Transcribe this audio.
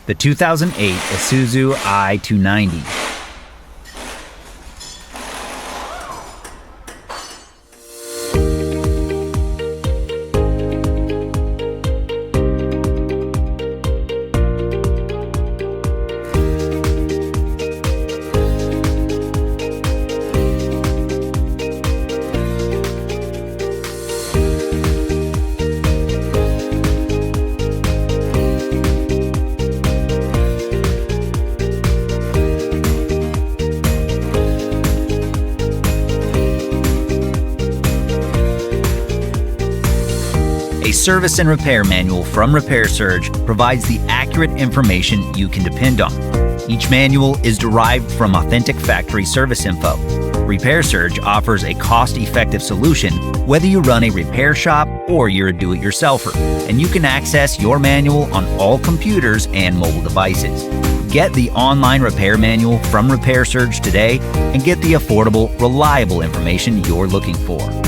the 2008 Isuzu i-290. A service and repair manual from Repair Surge provides the accurate information you can depend on. Each manual is derived from authentic factory service info. Repair Surge offers a cost-effective solution whether you run a repair shop or you're a do-it-yourselfer, and you can access your manual on all computers and mobile devices. Get the online repair manual from Repair Surge today and get the affordable, reliable information you're looking for.